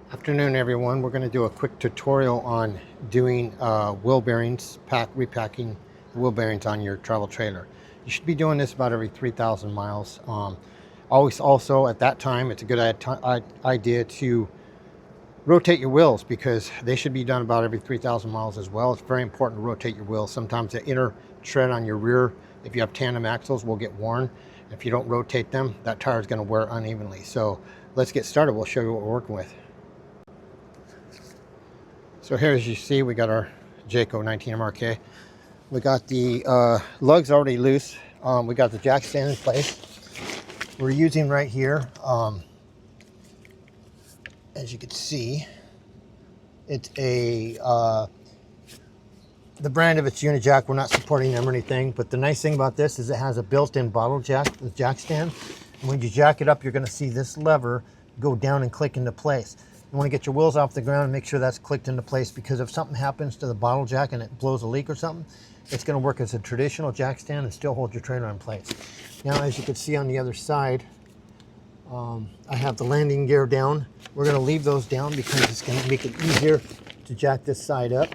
Afternoon everyone, we're going to do a quick tutorial on doing wheel bearings, repacking wheel bearings on your travel trailer. You should be doing this about every 3,000 miles. Always also at that time it's a good idea to rotate your wheels because they should be done about every 3,000 miles as well. It's very important to rotate your wheels. Sometimes the inner tread on your rear, if you have tandem axles, will get worn. If you don't rotate them, that tire is going to wear unevenly. So let's get started. We'll show you what we're working with. So here, as you see, we got our Jayco 19 MRK. We got the lugs already loose. We got the jack stand in place. We're using right here, as you can see, it's a the brand of it's Unijack. We're not supporting them or anything, but the nice thing about this is it has a built-in bottle jack, the jack stand. And when you jack it up, you're going to see this lever go down and click into place. You want to get your wheels off the ground and make sure that's clicked into place, because if something happens to the bottle jack and it blows a leak or something, it's going to work as a traditional jack stand and still hold your trailer in place. Now, as you can see on the other side, I have the landing gear down. We're going to leave those down because it's going to make it easier to jack this side up.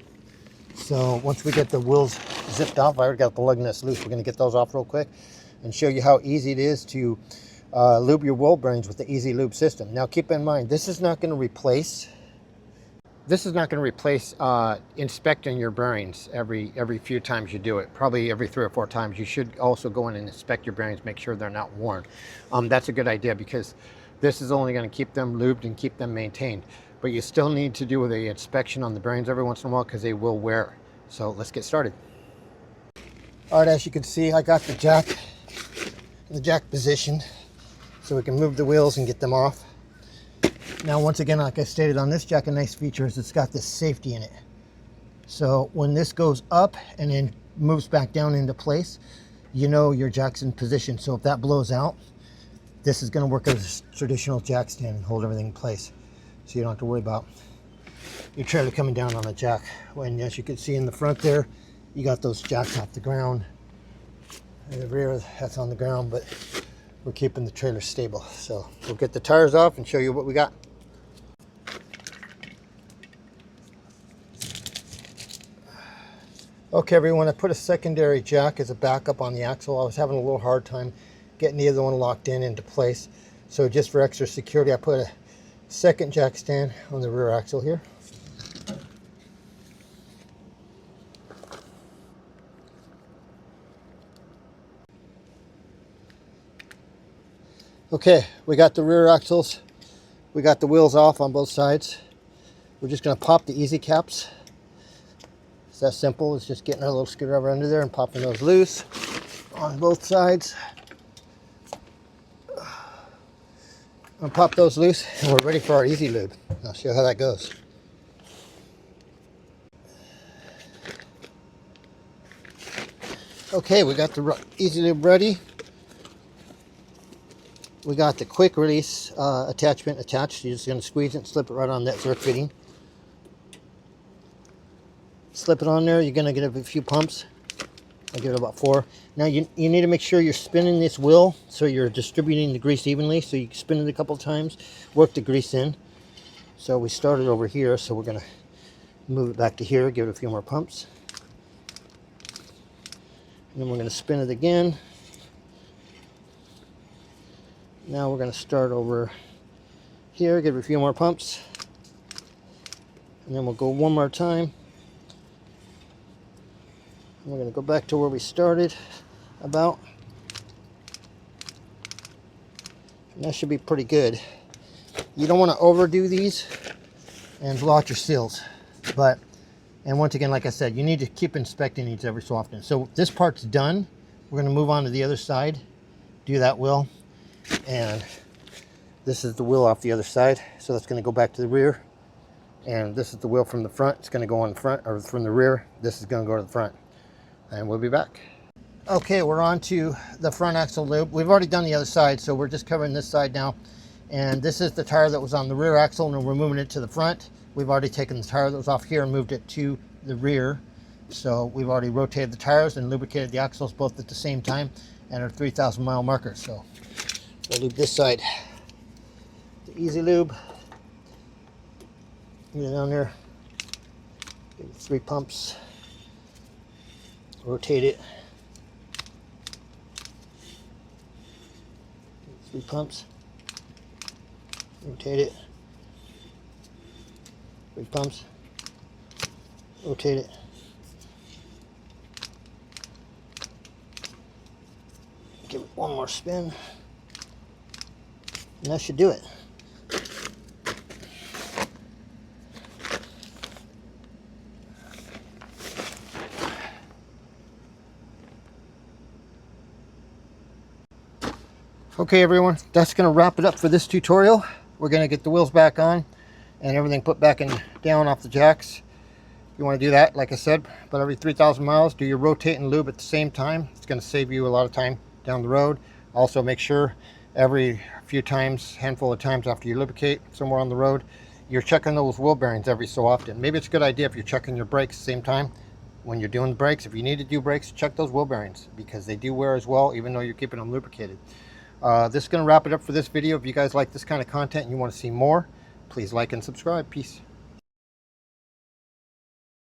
So once we get the wheels zipped off, I already got the lug nuts loose. We're going to get those off real quick and show you how easy it is to lube your wheel bearings with the Easy Lube system. Now keep in mind, this is not going to replace inspecting your bearings every few times you do it. Probably every 3 or 4 times. You should also go in and inspect your bearings, make sure they're not worn. That's a good idea because this is only going to keep them lubed and keep them maintained. But you still need to do the inspection on the bearings every once in a while because they will wear. So let's get started. All right, as you can see, I got the jack in the jack position, so we can move the wheels and get them off. Now, once again, like I stated, on this jack, a nice feature is it's got this safety in it. So when this goes up and then moves back down into place, you know your jack's in position. So if that blows out, this is going to work as a traditional jack stand and hold everything in place. So you don't have to worry about your trailer coming down on the jack. When, as you can see in the front there, you got those jacks off the ground. In the rear, that's on the ground, but we're keeping the trailer stable. So we'll get the tires off and show you what we got. Okay everyone, I put a secondary jack as a backup on the axle. I was having a little hard time getting the other one locked into place. So just for extra security, I put a second jack stand on the rear axle here. Okay, we got the rear axles. We got the wheels off on both sides. We're just going to pop the easy caps. It's that simple. It's just getting our little screwdriver under there and popping those loose on both sides. I'll pop those loose and we're ready for our Easy Lube. I'll show you how that goes. Okay, we got the Easy Lube ready. We got the quick release attachment attached. You're just going to squeeze it and slip it right on that zerk fitting. Slip it on there. You're going to get a few pumps. I'll give it about 4. Now you need to make sure you're spinning this wheel so you're distributing the grease evenly. So you can spin it a couple of times, work the grease in. So we started over here, so we're going to move it back to here, give it a few more pumps. And then we're going to spin it again. Now we're going to start over here, give it a few more pumps. And then we'll go one more time. We're going to go back to where we started about. And that should be pretty good. You don't want to overdo these and blow out your seals. And once again, like I said, you need to keep inspecting these every so often. So this part's done. We're going to move on to the other side, do that wheel. And this is the wheel off the other side. So that's going to go back to the rear. And this is the wheel from the front. It's going to go on the front, or from the rear. This is going to go to the front. And we'll be back. Okay, we're on to the front axle lube. We've already done the other side, so we're just covering this side now. And this is the tire that was on the rear axle, and we're moving it to the front. We've already taken the tire that was off here and moved it to the rear. So we've already rotated the tires and lubricated the axles both at the same time and our 3,000 mile marker. So we'll lube this side. The Easy Lube. Get it down there. Give it 3 pumps. Rotate it. 3 pumps. Rotate it. 3 pumps. Rotate it. Give it 1 more spin. And that should do it. Okay everyone, that's going to wrap it up for this tutorial. We're going to get the wheels back on and everything put back in down off the jacks. If you want to do that, like I said, about every 3,000 miles, do your rotate and lube at the same time. It's going to save you a lot of time down the road. Also make sure every few times, handful of times after you lubricate somewhere on the road, you're checking those wheel bearings every so often. Maybe it's a good idea if you're checking your brakes at the same time when you're doing the brakes. If you need to do brakes, check those wheel bearings because they do wear as well, even though you're keeping them lubricated. This is going to wrap it up for this video. If you guys like this kind of content and you want to see more, please like and subscribe. Peace.